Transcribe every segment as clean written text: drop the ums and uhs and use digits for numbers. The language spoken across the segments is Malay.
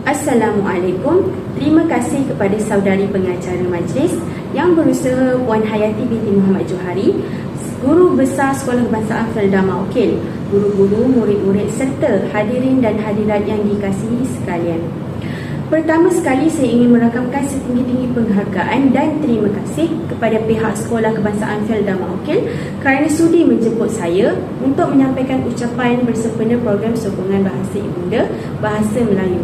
Assalamualaikum. Terima kasih kepada saudari pengacara majlis yang berusaha Puan Hayati binti Muhammad Johari, Guru Besar Sekolah Kebangsaan Felda Mawakil, guru-guru, murid-murid serta hadirin dan hadirat yang dikasihi sekalian. Pertama sekali saya ingin merakamkan setinggi-tinggi penghargaan dan terima kasih kepada pihak Sekolah Kebangsaan Felda Mawakil kerana sudi menjemput saya untuk menyampaikan ucapan bersempena program sokongan Bahasa Ibunda Bahasa Melayu.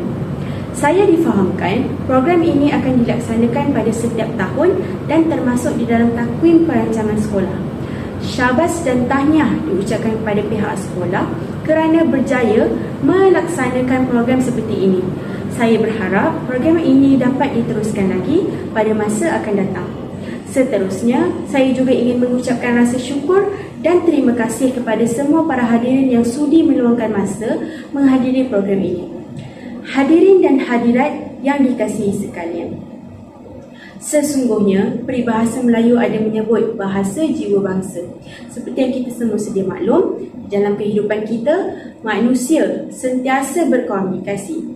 Saya difahamkan program ini akan dilaksanakan pada setiap tahun dan termasuk di dalam takwim perancangan sekolah. Syabas dan tahniah diucapkan kepada pihak sekolah kerana berjaya melaksanakan program seperti ini. Saya berharap program ini dapat diteruskan lagi pada masa akan datang. Seterusnya, saya juga ingin mengucapkan rasa syukur dan terima kasih kepada semua para hadirin yang sudi meluangkan masa menghadiri program ini. Hadirin dan hadirat yang dikasihi sekalian, sesungguhnya peribahasa Melayu ada menyebut bahasa jiwa bangsa. Seperti yang kita semua sedia maklum, dalam kehidupan kita, manusia sentiasa berkomunikasi.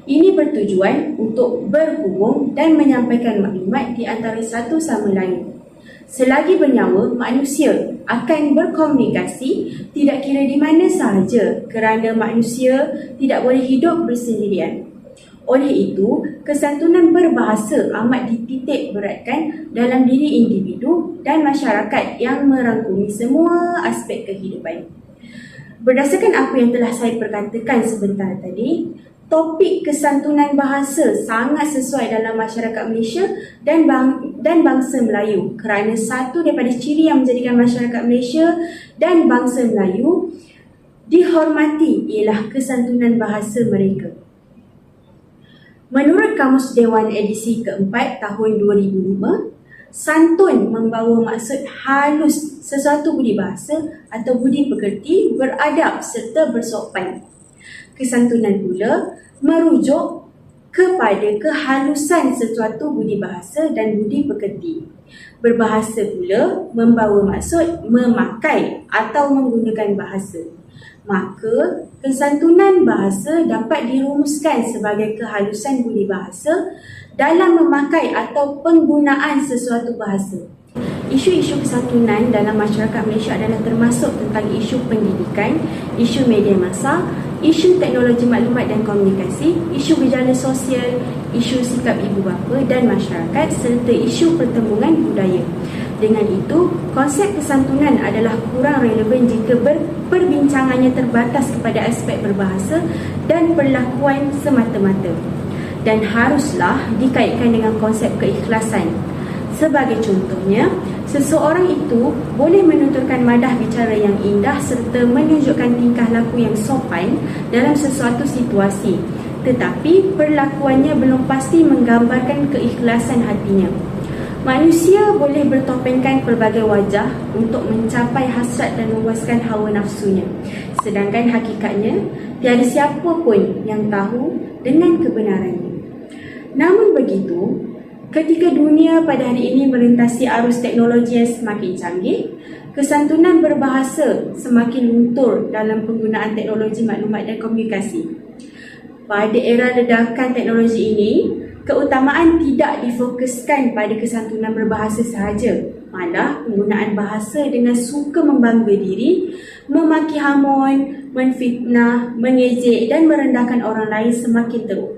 Ini bertujuan untuk berhubung dan menyampaikan maklumat di antara satu sama lain. Selagi bernyawa, manusia akan berkomunikasi tidak kira di mana sahaja kerana manusia tidak boleh hidup bersendirian. Oleh itu, kesantunan berbahasa amat dititik beratkan dalam diri individu dan masyarakat yang merangkumi semua aspek kehidupan. Berdasarkan apa yang telah saya perkatakan sebentar tadi, topik kesantunan bahasa sangat sesuai dalam masyarakat Malaysia dan bangsa Melayu kerana satu daripada ciri yang menjadikan masyarakat Malaysia dan bangsa Melayu dihormati ialah kesantunan bahasa mereka. Menurut Kamus Dewan edisi keempat tahun 2005, santun membawa maksud halus sesuatu budi bahasa atau budi pekerti, beradab serta bersopan. Kesantunan pula merujuk kepada kehalusan sesuatu budi bahasa dan budi pekerti. Berbahasa pula membawa maksud memakai atau menggunakan bahasa. Maka, kesantunan bahasa dapat dirumuskan sebagai kehalusan budi bahasa dalam memakai atau penggunaan sesuatu bahasa. Isu-isu kesantunan dalam masyarakat Malaysia adalah termasuk tentang isu pendidikan, isu media massa, isu teknologi maklumat dan komunikasi, isu gejala sosial, isu sikap ibu bapa dan masyarakat serta isu pertembungan budaya. Dengan itu, konsep kesantunan adalah kurang relevan jika perbincangannya terbatas kepada aspek berbahasa dan perlakuan semata-mata dan haruslah dikaitkan dengan konsep keikhlasan. Sebagai contohnya, seseorang itu boleh menuturkan madah bicara yang indah serta menunjukkan tingkah laku yang sopan dalam sesuatu situasi, tetapi perlakuannya belum pasti menggambarkan keikhlasan hatinya. Manusia boleh bertopengkan pelbagai wajah untuk mencapai hasrat dan memuaskan hawa nafsunya, sedangkan hakikatnya tiada siapa pun yang tahu dengan kebenarannya. Namun begitu, ketika dunia pada hari ini melintasi arus teknologi yang semakin canggih, kesantunan berbahasa semakin luntur dalam penggunaan teknologi maklumat dan komunikasi. Pada era ledakan teknologi ini, keutamaan tidak difokuskan pada kesantunan berbahasa sahaja. Malah, penggunaan bahasa dengan suka membangga diri, memaki hamun, menfitnah, mengejek dan merendahkan orang lain semakin teruk.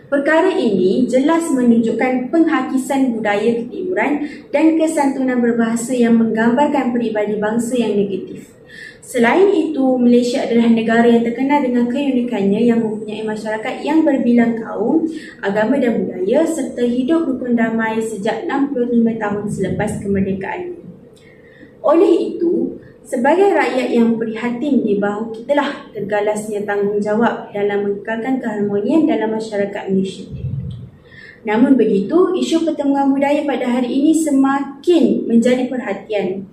Perkara ini jelas menunjukkan penghakisan budaya ketimuran dan kesantunan berbahasa yang menggambarkan peribadi bangsa yang negatif. Selain itu, Malaysia adalah negara yang terkenal dengan keunikannya yang mempunyai masyarakat yang berbilang kaum, agama dan budaya serta hidup rukun damai sejak 65 tahun selepas kemerdekaannya. Oleh itu, sebagai rakyat yang prihatin di bahu kitalah tergalasnya tanggungjawab dalam mengekalkan keharmonian dalam masyarakat Malaysia. Namun begitu, isu pertembungan budaya pada hari ini semakin menjadi perhatian.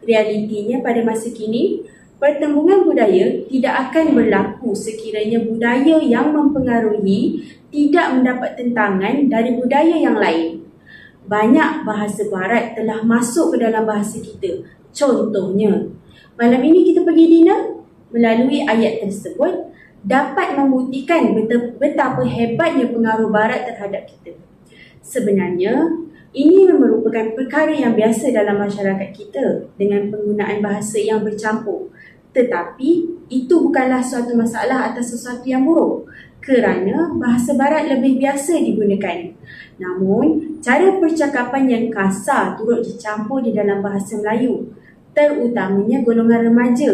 Realitinya pada masa kini, pertembungan budaya tidak akan berlaku sekiranya budaya yang mempengaruhi tidak mendapat tentangan dari budaya yang lain. Banyak bahasa barat telah masuk ke dalam bahasa kita. Contohnya, malam ini kita pergi dinner. Melalui ayat tersebut, dapat membuktikan betapa hebatnya pengaruh Barat terhadap kita. Sebenarnya, ini merupakan perkara yang biasa dalam masyarakat kita dengan penggunaan bahasa yang bercampur. Tetapi, itu bukanlah suatu masalah atau sesuatu yang buruk kerana bahasa Barat lebih biasa digunakan. Namun, cara percakapan yang kasar turut dicampur di dalam bahasa Melayu, terutamanya golongan remaja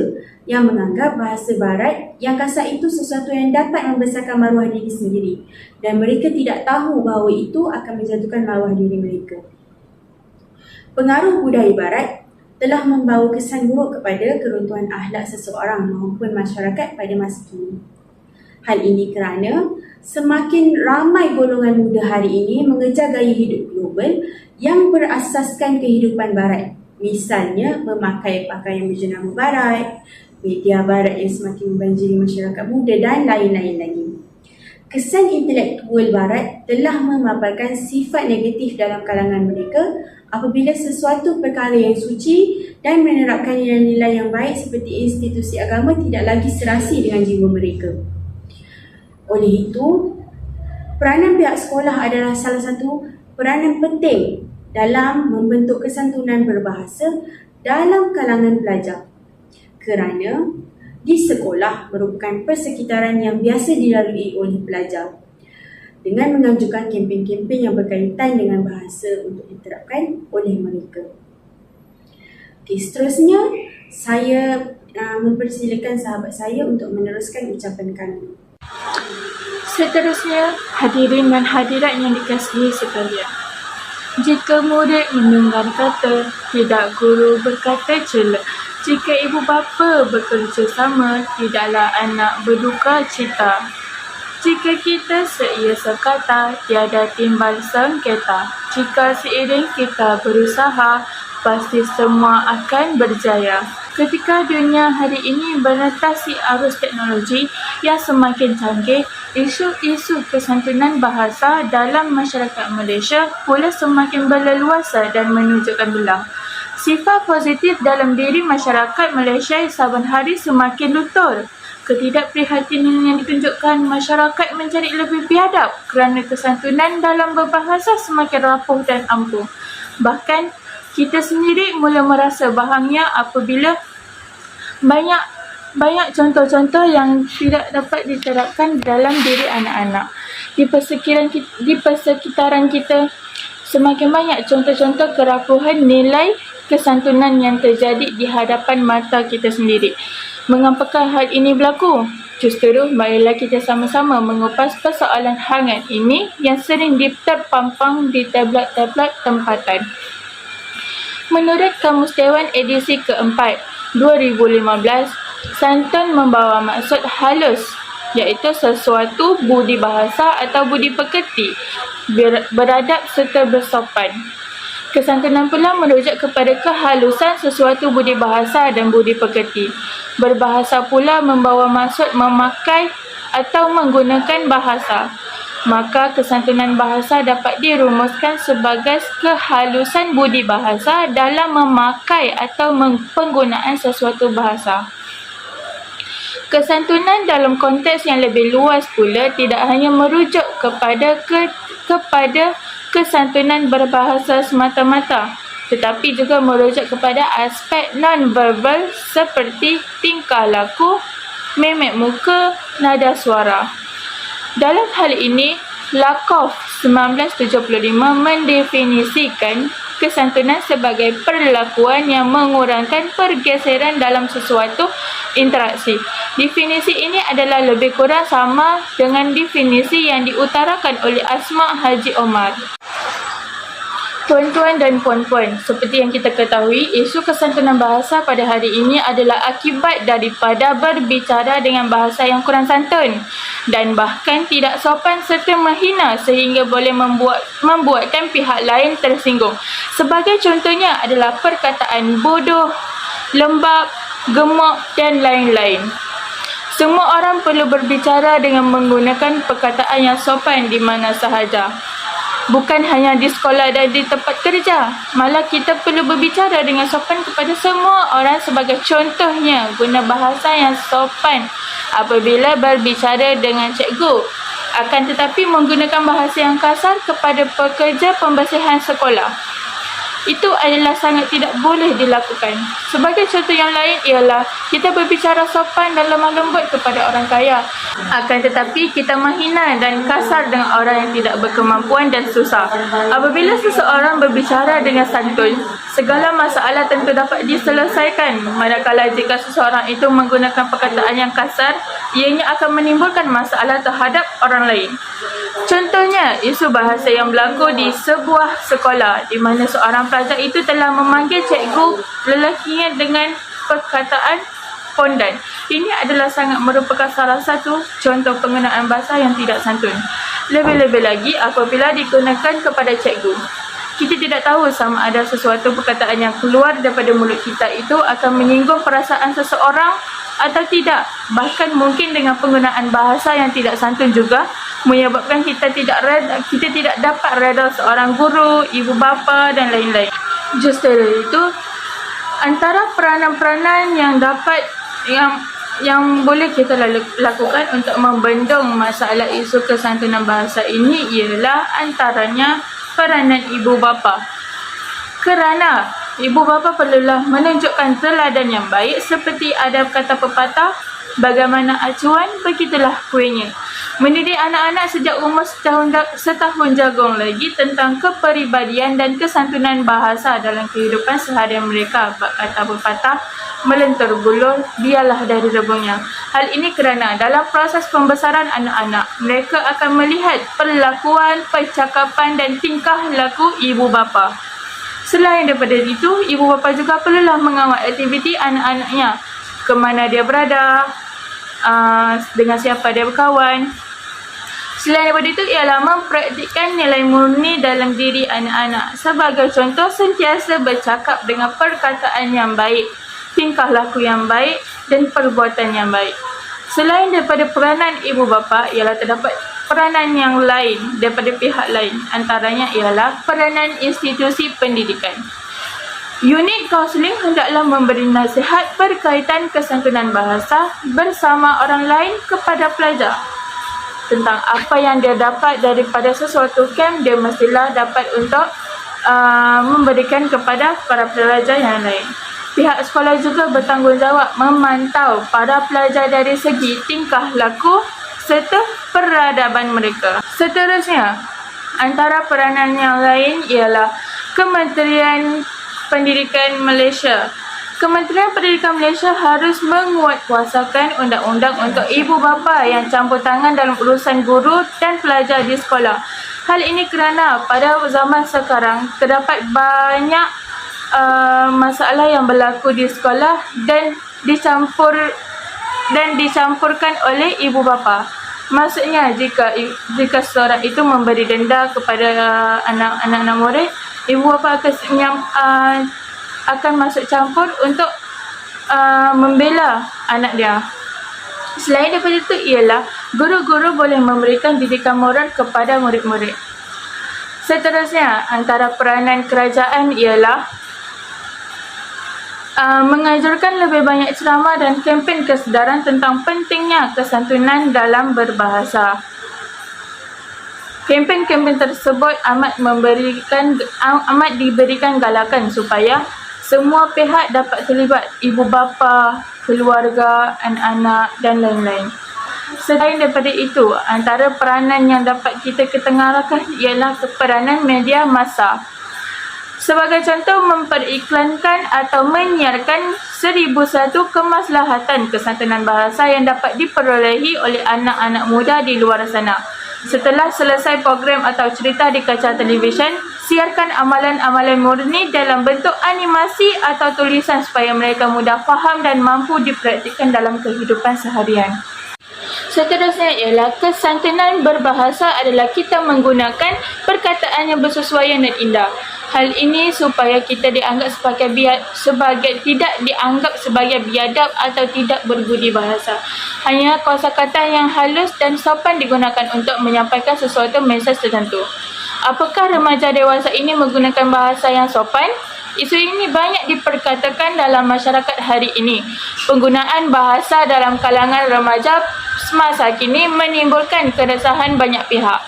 yang menganggap bahasa Barat yang kasar itu sesuatu yang dapat membesarkan maruah diri sendiri dan mereka tidak tahu bahawa itu akan menjatuhkan maruah diri mereka. Pengaruh budaya Barat telah membawa kesan buruk kepada keruntuhan akhlak seseorang maupun masyarakat pada masa kini. Hal ini kerana semakin ramai golongan muda hari ini mengejar gaya hidup global yang berasaskan kehidupan Barat. Misalnya, memakai pakaian berjenama Barat, media Barat yang semakin membanjiri masyarakat muda dan lain-lain lagi. Kesan intelektual Barat telah memaparkan sifat negatif dalam kalangan mereka apabila sesuatu perkara yang suci dan menerapkan nilai-nilai yang baik seperti institusi agama tidak lagi serasi dengan jiwa mereka. Oleh itu, peranan pihak sekolah adalah salah satu peranan penting dalam membentuk kesantunan berbahasa dalam kalangan pelajar. Kerana di sekolah merupakan persekitaran yang biasa dilalui oleh pelajar dengan mengajukan kempen-kempen yang berkaitan dengan bahasa untuk diterapkan oleh mereka. Okay, seterusnya, saya mempersilakan sahabat saya untuk meneruskan ucapan kami. Seterusnya, hadirin dan hadirat yang dikasihi sekalian. Jika murid mendengar kata, tidak guru berkata cela. Jika ibu bapa bekerja sama, tidaklah anak berduka cita. Jika kita seia sekata, tiada timbal sengketa. Jika seiring kita berusaha, pasti semua akan berjaya. Ketika dunia hari ini beradaptasi arus teknologi yang semakin canggih, isu-isu kesantunan bahasa dalam masyarakat Malaysia pula semakin berleluasa dan menunjukkan belang. Sifat positif dalam diri masyarakat Malaysia saban hari semakin luntur. Ketidakprihatinan yang ditunjukkan masyarakat menjadi lebih biadab kerana kesantunan dalam berbahasa semakin rapuh dan ampuh. Bahkan, kita sendiri mula merasa bahagia apabila banyak contoh-contoh yang tidak dapat diterapkan dalam diri anak-anak. Di persekitaran kita, semakin banyak contoh-contoh kerapuhan nilai kesantunan yang terjadi di hadapan mata kita sendiri. Mengapakah hal ini berlaku? Justru, marilah kita sama-sama mengupas persoalan hangat ini yang sering terpampang di tablet-tablet tempatan. Menurut Kamus Dewan edisi keempat 2015, santun membawa maksud halus, iaitu sesuatu budi bahasa atau budi pekerti, beradab serta bersopan. Kesantunan pula merujuk kepada kehalusan sesuatu budi bahasa dan budi pekerti. Berbahasa pula membawa maksud memakai atau menggunakan bahasa. Maka kesantunan bahasa dapat dirumuskan sebagai kehalusan budi bahasa dalam memakai atau penggunaan sesuatu bahasa. Kesantunan dalam konteks yang lebih luas pula tidak hanya merujuk kepada kesantunan berbahasa semata-mata, tetapi juga merujuk kepada aspek non-verbal seperti tingkah laku, mimik muka, nada suara. Dalam hal ini, Lakoff 1975 mendefinisikan kesantunan sebagai perlakuan yang mengurangkan pergeseran dalam sesuatu interaksi. Definisi ini adalah lebih kurang sama dengan definisi yang diutarakan oleh Asma Haji Omar. Tuan-tuan dan puan-puan, seperti yang kita ketahui, isu kesantunan bahasa pada hari ini adalah akibat daripada berbicara dengan bahasa yang kurang santun dan bahkan tidak sopan serta menghina sehingga boleh membuatkan pihak lain tersinggung. Sebagai contohnya adalah perkataan bodoh, lembab, gemuk dan lain-lain. Semua orang perlu berbicara dengan menggunakan perkataan yang sopan di mana sahaja. Bukan hanya di sekolah dan di tempat kerja, malah kita perlu berbicara dengan sopan kepada semua orang. Sebagai contohnya, guna bahasa yang sopan apabila berbicara dengan cikgu. Akan tetapi menggunakan bahasa yang kasar kepada pekerja pembersihan sekolah, itu adalah sangat tidak boleh dilakukan. Sebagai contoh yang lain ialah kita berbicara sopan dan lemah lembut kepada orang kaya. Akan tetapi kita menghina dan kasar dengan orang yang tidak berkemampuan dan susah. Apabila seseorang berbicara dengan santun, segala masalah tentu dapat diselesaikan. Manakala jika seseorang itu menggunakan perkataan yang kasar, ianya akan menimbulkan masalah terhadap orang lain. Contohnya, isu bahasa yang berlaku di sebuah sekolah di mana seorang pelajar itu telah memanggil cikgu lelakinya dengan perkataan pondan. Ini adalah sangat merupakan salah satu contoh penggunaan bahasa yang tidak santun. Lebih-lebih lagi apabila digunakan kepada cikgu. Kita tidak tahu sama ada sesuatu perkataan yang keluar daripada mulut kita itu akan menyinggung perasaan seseorang atau tidak. Bahkan mungkin dengan penggunaan bahasa yang tidak santun juga menyebabkan kita tidak dapat reda seorang guru, ibu bapa dan lain-lain. Justru itu, antara peranan-peranan yang dapat yang boleh kita lakukan untuk membendung masalah isu kesantunan bahasa ini ialah antaranya peranan ibu bapa. Kerana ibu bapa perlulah menunjukkan teladan yang baik, seperti ada kata pepatah, bagaimana acuan begitulah kuenya. Mendidik anak-anak sejak umur setahun jagung lagi tentang kepribadian dan kesantunan bahasa dalam kehidupan seharian mereka. Kata pepatah, melentur buluh biarlah dari rebungnya. Hal ini kerana dalam proses pembesaran anak-anak, mereka akan melihat perlakuan, percakapan dan tingkah laku ibu bapa. Selain daripada itu, ibu bapa juga perlulah mengawal aktiviti anak-anaknya, ke mana dia berada, dengan siapa dia berkawan. Selain daripada itu ialah mempraktikkan nilai murni dalam diri anak-anak. Sebagai contoh, sentiasa bercakap dengan perkataan yang baik, tingkah laku yang baik dan perbuatan yang baik. Selain daripada peranan ibu bapa, ialah terdapat peranan yang lain daripada pihak lain. Antaranya ialah peranan institusi pendidikan. Unit kaunseling hendaklah memberi nasihat berkaitan kesantunan bahasa bersama orang lain kepada pelajar. Tentang apa yang dia dapat daripada sesuatu camp, dia mestilah dapat untuk memberikan kepada para pelajar yang lain. Pihak sekolah juga bertanggungjawab memantau para pelajar dari segi tingkah laku serta peradaban mereka. Seterusnya, antara peranan yang lain ialah Kementerian Pendidikan Malaysia. Kementerian Pendidikan Malaysia harus menguatkuasakan undang-undang untuk ibu bapa yang campur tangan dalam urusan guru dan pelajar di sekolah. Hal ini kerana pada zaman sekarang terdapat banyak masalah yang berlaku di sekolah dan dicampurkan oleh ibu bapa. Maksudnya jika seorang itu memberi denda kepada anak-anak murid, ibu bapa akan masuk campur untuk membela anak dia. Selain daripada itu ialah guru-guru boleh memberikan didikan moral kepada murid-murid. Seterusnya, antara peranan kerajaan ialah mengajarkan lebih banyak ceramah dan kempen kesedaran tentang pentingnya kesantunan dalam berbahasa. Kempen-kempen tersebut amat diberikan galakan supaya semua pihak dapat terlibat, ibu bapa, keluarga, anak-anak dan lain-lain. Selain daripada itu, antara peranan yang dapat kita ketengarakan ialah peranan media massa. Sebagai contoh, memperiklankan atau menyiarkan 1001 kemaslahatan kesantunan bahasa yang dapat diperolehi oleh anak-anak muda di luar sana. Setelah selesai program atau cerita di kaca televisyen, siarkan amalan-amalan murni dalam bentuk animasi atau tulisan supaya mereka mudah faham dan mampu dipraktikkan dalam kehidupan seharian. Seterusnya ialah kesantunan berbahasa adalah kita menggunakan perkataan yang bersesuaian dan indah. Hal ini supaya kita dianggap tidak dianggap sebagai biadab atau tidak berbudi bahasa. Hanya kosakata yang halus dan sopan digunakan untuk menyampaikan sesuatu mesej tertentu. Apakah remaja dewasa ini menggunakan bahasa yang sopan? Isu ini banyak diperkatakan dalam masyarakat hari ini. Penggunaan bahasa dalam kalangan remaja semasa kini menimbulkan keresahan banyak pihak.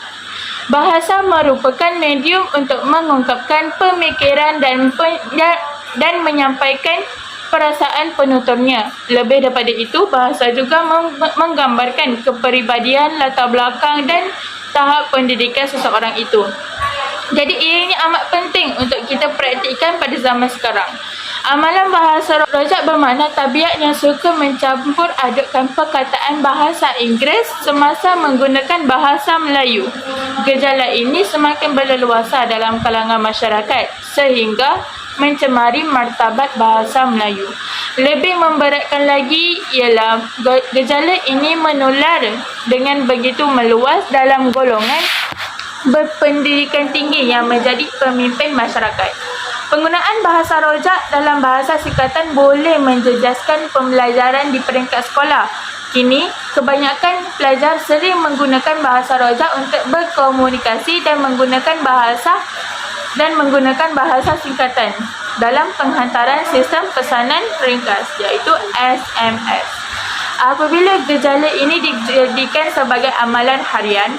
Bahasa merupakan medium untuk mengungkapkan pemikiran dan menyampaikan perasaan penuturnya. Lebih daripada itu, bahasa juga menggambarkan kepribadian, latar belakang dan tahap pendidikan seseorang itu. Jadi ianya amat penting untuk kita praktikkan pada zaman sekarang. Amalan bahasa rojak bermakna tabiat yang suka mencampur adukkan perkataan bahasa Inggeris semasa menggunakan bahasa Melayu. Gejala ini semakin berleluasa dalam kalangan masyarakat sehingga mencemari martabat bahasa Melayu. Lebih memberatkan lagi ialah gejala ini menular dengan begitu meluas dalam golongan berpendidikan tinggi yang menjadi pemimpin masyarakat. Penggunaan bahasa rojak dalam bahasa singkatan boleh menjejaskan pembelajaran di peringkat sekolah. Kini, kebanyakan pelajar sering menggunakan bahasa rojak untuk berkomunikasi dan menggunakan bahasa singkatan dalam penghantaran sistem pesanan ringkas iaitu SMS. Apabila gejala ini dijadikan sebagai amalan harian,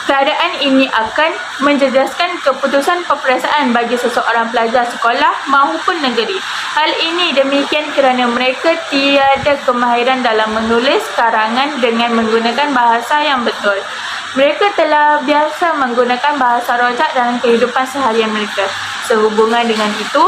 keadaan ini akan menjejaskan keputusan peperiksaan bagi seseorang pelajar sekolah maupun negeri. Hal ini demikian kerana mereka tiada kemahiran dalam menulis karangan dengan menggunakan bahasa yang betul. Mereka telah biasa menggunakan bahasa rojak dalam kehidupan seharian mereka. Sehubungan dengan itu,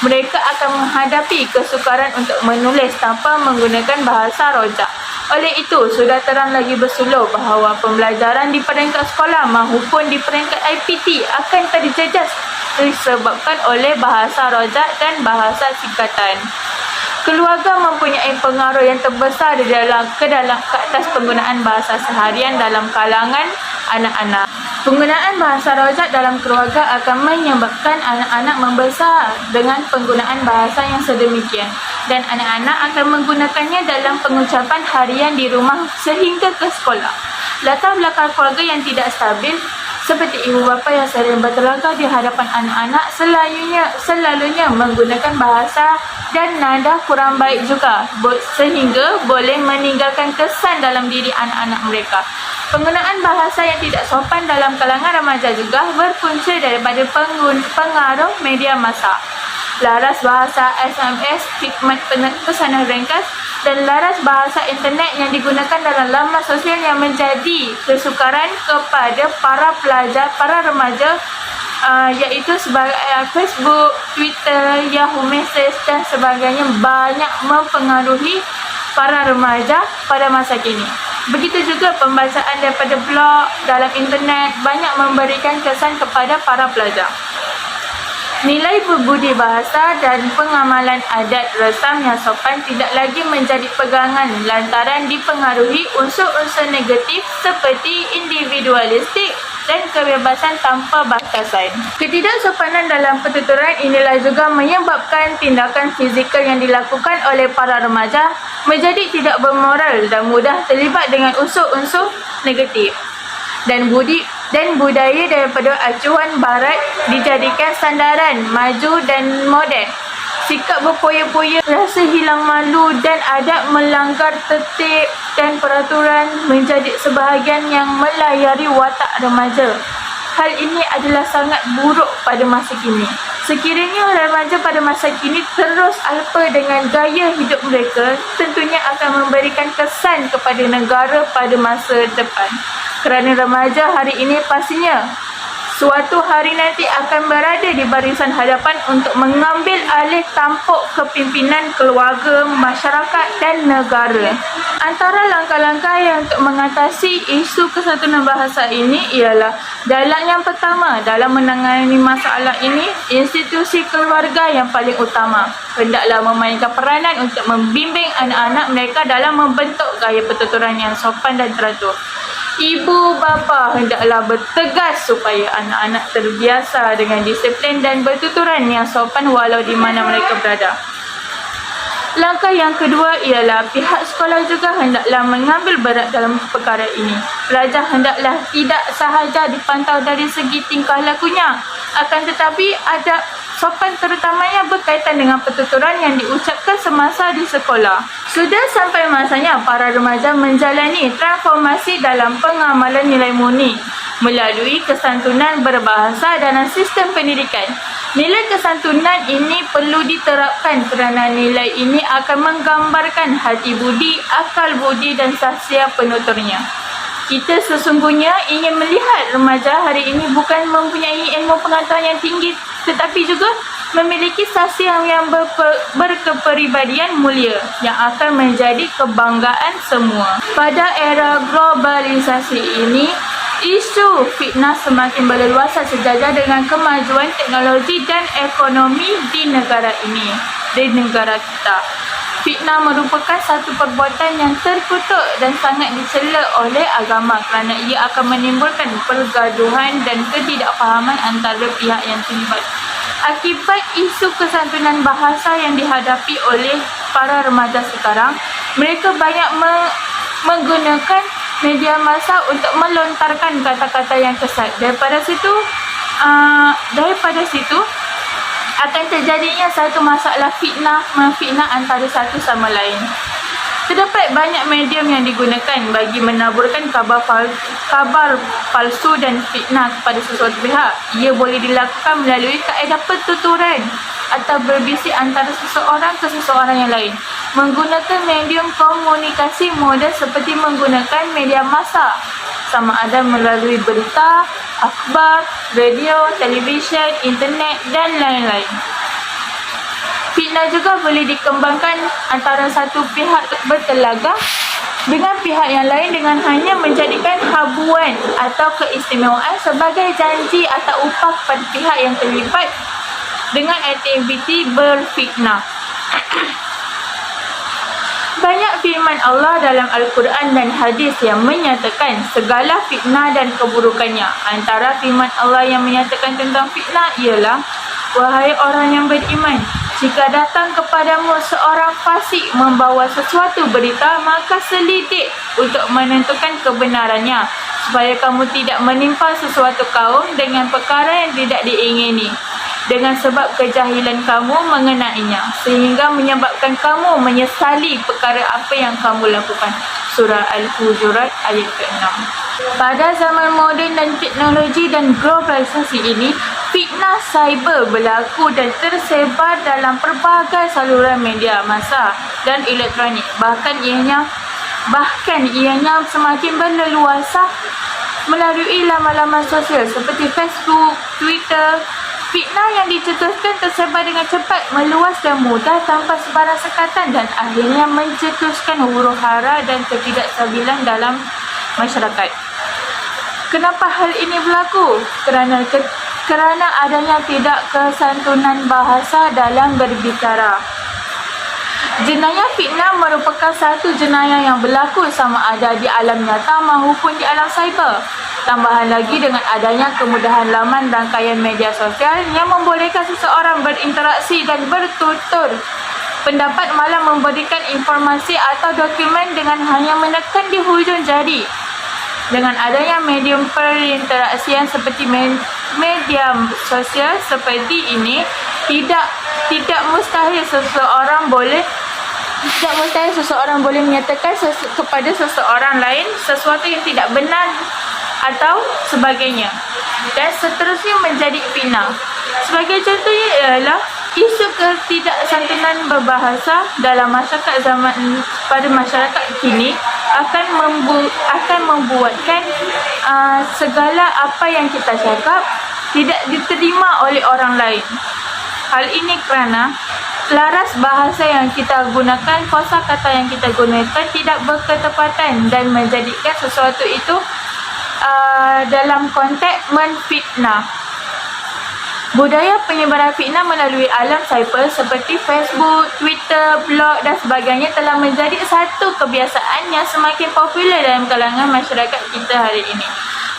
mereka akan menghadapi kesukaran untuk menulis tanpa menggunakan bahasa rojak. Oleh itu, sudah terang lagi bersuluh bahawa pembelajaran di peringkat sekolah maupun di peringkat IPT akan terjejas disebabkan oleh bahasa rojak dan bahasa singkatan. Keluarga mempunyai pengaruh yang terbesar ke atas penggunaan bahasa seharian dalam kalangan anak-anak. Penggunaan bahasa rojak dalam keluarga akan menyebabkan anak-anak membesar dengan penggunaan bahasa yang sedemikian dan anak-anak akan menggunakannya dalam pengucapan harian di rumah sehingga ke sekolah. Latar belakang keluarga yang tidak stabil seperti ibu bapa yang sering bertelagak di hadapan anak-anak selalunya menggunakan bahasa dan nada kurang baik juga sehingga boleh meninggalkan kesan dalam diri anak-anak mereka. Penggunaan bahasa yang tidak sopan dalam kalangan remaja juga berpunca daripada pengaruh media massa. Laras bahasa SMS, khidmat pesanan ringkas dan laras bahasa internet yang digunakan dalam laman sosial yang menjadi kesukaran kepada para remaja iaitu sebagai Facebook, Twitter, Yahoo Message dan sebagainya banyak mempengaruhi para remaja pada masa kini. Begitu juga pembacaan daripada blog dalam internet banyak memberikan kesan kepada para pelajar. Nilai berbudi bahasa dan pengamalan adat resam yang sopan tidak lagi menjadi pegangan lantaran dipengaruhi unsur-unsur negatif seperti individualistik dan kebebasan tanpa batasan. Ketidaksopanan dalam pertuturan inilah juga menyebabkan tindakan fizikal yang dilakukan oleh para remaja menjadi tidak bermoral dan mudah terlibat dengan unsur-unsur negatif. Dan budaya daripada acuan barat dijadikan sandaran maju dan moden. Sikap berpoya-poya, rasa hilang malu dan adab melanggar tertib dan peraturan menjadi sebahagian yang melayari watak remaja. Hal ini adalah sangat buruk pada masa kini. Sekiranya remaja pada masa kini terus alpa dengan gaya hidup mereka, tentunya akan memberikan kesan kepada negara pada masa depan. Kerana remaja hari ini pastinya suatu hari nanti akan berada di barisan hadapan untuk mengambil alih tampuk kepimpinan keluarga, masyarakat dan negara. Antara langkah-langkah yang untuk mengatasi isu kesatuan bahasa ini ialah yang pertama dalam menangani masalah ini, institusi keluarga yang paling utama hendaklah memainkan peranan untuk membimbing anak-anak mereka dalam membentuk gaya pertuturan yang sopan dan teratur. Ibu bapa hendaklah bertegas supaya anak-anak terbiasa dengan disiplin dan bertuturan yang sopan walau di mana mereka berada. Langkah yang kedua ialah pihak sekolah juga hendaklah mengambil berat dalam perkara ini. Pelajar hendaklah tidak sahaja dipantau dari segi tingkah lakunya, akan tetapi adab sopan terutamanya berkaitan dengan pertuturan yang diucapkan semasa di sekolah. Sudah sampai masanya para remaja menjalani transformasi dalam pengamalan nilai murni melalui kesantunan berbahasa dalam sistem pendidikan. Nilai kesantunan ini perlu diterapkan kerana nilai ini akan menggambarkan hati budi, akal budi dan sahsia penuturnya. Kita sesungguhnya ingin melihat remaja hari ini bukan mempunyai ilmu pengetahuan yang tinggi tetapi juga memiliki sahsia yang berkepribadian mulia yang akan menjadi kebanggaan semua. Pada era globalisasi ini, isu fitnah semakin berleluasa sejajar dengan kemajuan teknologi dan ekonomi di negara ini, di negara kita. Fitnah merupakan satu perbuatan yang terkutuk dan sangat dicela oleh agama kerana ia akan menimbulkan pergaduhan dan ketidakfahaman antara pihak yang terlibat. Akibat isu kesantunan bahasa yang dihadapi oleh para remaja sekarang, mereka banyak menggunakan media massa untuk melontarkan kata-kata yang kesat. Daripada situ akan terjadinya satu masalah memfitnah antara satu sama lain. Terdapat banyak medium yang digunakan bagi menaburkan kabar palsu dan fitnah kepada sesuatu pihak. Ia boleh dilakukan melalui kaedah pertuturan atau berbisik antara seseorang ke seseorang yang lain. Menggunakan medium komunikasi moden seperti menggunakan media massa, sama ada melalui berita, akhbar, radio, televisyen, internet dan lain-lain. Fitnah juga boleh dikembangkan antara satu pihak bertelaga dengan pihak yang lain dengan hanya menjadikan habuan atau keistimewaan sebagai janji atau upah kepada pihak yang terlibat dengan aktiviti berfitnah. Banyak firman Allah dalam Al-Quran dan hadis yang menyatakan segala fitnah dan keburukannya. Antara firman Allah yang menyatakan tentang fitnah ialah, wahai orang yang beriman, jika datang kepadamu seorang fasik membawa sesuatu berita, maka selidik untuk menentukan kebenarannya, supaya kamu tidak menimpa sesuatu kaum dengan perkara yang tidak diingini, dengan sebab kejahilan kamu mengenainya, sehingga menyebabkan kamu menyesali perkara apa yang kamu lakukan. Surah Al-Hujurat ayat ke-6. Pada zaman moden dan teknologi dan globalisasi ini, fitnah cyber berlaku dan tersebar dalam pelbagai saluran media massa dan elektronik. Bahkan ianya semakin berleluasa melalui laman-laman sosial seperti Facebook, Twitter. Fitnah yang dicetuskan tersebar dengan cepat, meluas dan mudah tanpa sebarang sekatan dan akhirnya mencetuskan huru-hara dan ketidakstabilan dalam masyarakat. Kenapa hal ini berlaku? Kerana adanya tidak kesantunan bahasa dalam berbicara. Jenayah fitnah merupakan satu jenayah yang berlaku sama ada di alam nyata maupun di alam cyber. Tambahan lagi dengan adanya kemudahan laman rangkaian media sosial yang membolehkan seseorang berinteraksi dan bertutur pendapat, malah memberikan informasi atau dokumen dengan hanya menekan di hujung jari. Dengan adanya medium perinteraksian seperti media sosial seperti ini, tidak mustahil seseorang boleh menyatakan kepada seseorang lain sesuatu yang tidak benar atau sebagainya, dan seterusnya menjadi fitnah. Sebagai contohnya ialah isu ketidaksantunan berbahasa dalam masyarakat pada masyarakat kini akan membuatkan segala apa yang kita cakap tidak diterima oleh orang lain. Hal ini kerana laras bahasa yang kita gunakan, kosakata yang kita gunakan tidak berketepatan dan menjadikan sesuatu itu dalam konteks menfitnah. Budaya penyebaran fitnah melalui alam cyber seperti Facebook, Twitter, blog dan sebagainya telah menjadi satu kebiasaan yang semakin popular dalam kalangan masyarakat kita hari ini.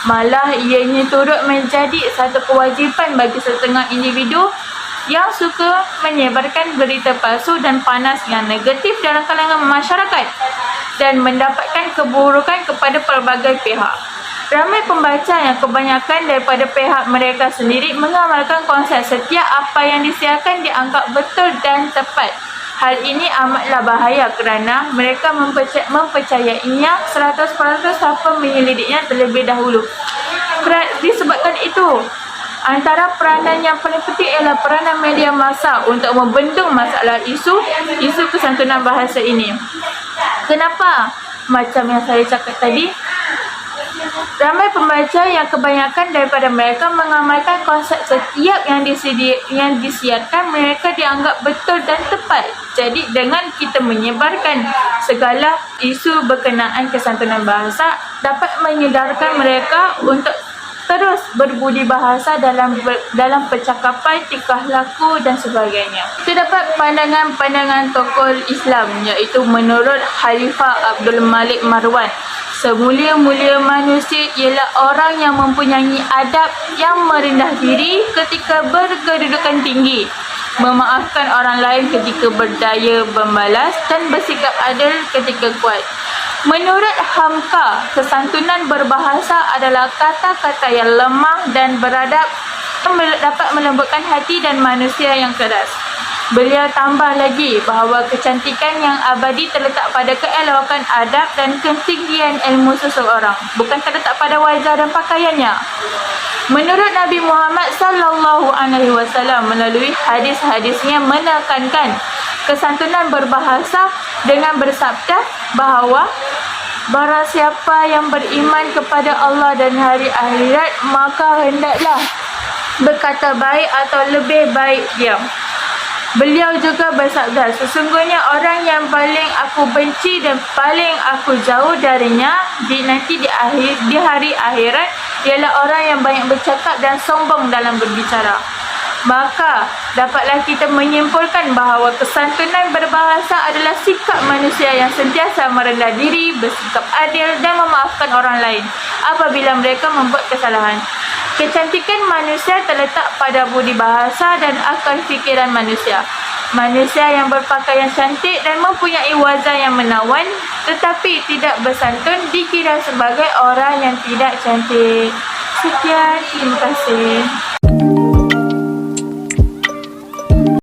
Malah ianya turut menjadi satu kewajipan bagi setengah individu yang suka menyebarkan berita palsu dan panas yang negatif dalam kalangan masyarakat dan mendapatkan keburukan kepada pelbagai pihak. Ramai pembaca yang kebanyakan daripada pihak mereka sendiri mengamalkan konsep setiap apa yang disiarkan dianggap betul dan tepat. Hal ini amatlah bahaya kerana mereka mempercayainya 100% tanpa menyelidiknya terlebih dahulu. Disebabkan itu, antara peranan yang paling penting ialah peranan media massa untuk membendung masalah isu kesantunan bahasa ini. Kenapa? Macam yang saya cakap tadi, ramai pembaca yang kebanyakan daripada mereka mengamalkan konsep setiap yang disiarkan mereka dianggap betul dan tepat. Jadi dengan kita menyebarkan segala isu berkenaan kesantunan bahasa dapat menyedarkan mereka untuk terus berbudi bahasa dalam percakapan, tingkah laku dan sebagainya. Terdapat pandangan-pandangan tokoh Islam iaitu menurut Khalifah Abdul Malik Marwan, semulia-mulia manusia ialah orang yang mempunyai adab yang merendah diri ketika berkedudukan tinggi, memaafkan orang lain ketika berdaya membalas dan bersikap adil ketika kuat. Menurut Hamka, kesantunan berbahasa adalah kata-kata yang lemah dan beradab yang dapat melembutkan hati dan manusia yang keras. Beliau tambah lagi bahawa kecantikan yang abadi terletak pada keelokan adab dan ketinggian ilmu seseorang, bukan terletak pada wajah dan pakaiannya. Menurut Nabi Muhammad SAW melalui hadis-hadisnya menekankan kesantunan berbahasa dengan bersabda bahawa barang siapa yang beriman kepada Allah dan hari akhirat maka hendaklah berkata baik atau lebih baik diam. Beliau juga bersabda, sesungguhnya orang yang paling aku benci dan paling aku jauh darinya nanti di hari akhirat ialah orang yang banyak bercakap dan sombong dalam berbicara. Maka dapatlah kita menyimpulkan bahawa kesantunan berbahasa adalah sikap manusia yang sentiasa merendah diri, bersikap adil dan memaafkan orang lain apabila mereka membuat kesalahan. Kecantikan manusia terletak pada budi bahasa dan akal fikiran manusia. Manusia yang berpakaian cantik dan mempunyai wajah yang menawan tetapi tidak bersantun dikira sebagai orang yang tidak cantik. Sekian, terima kasih.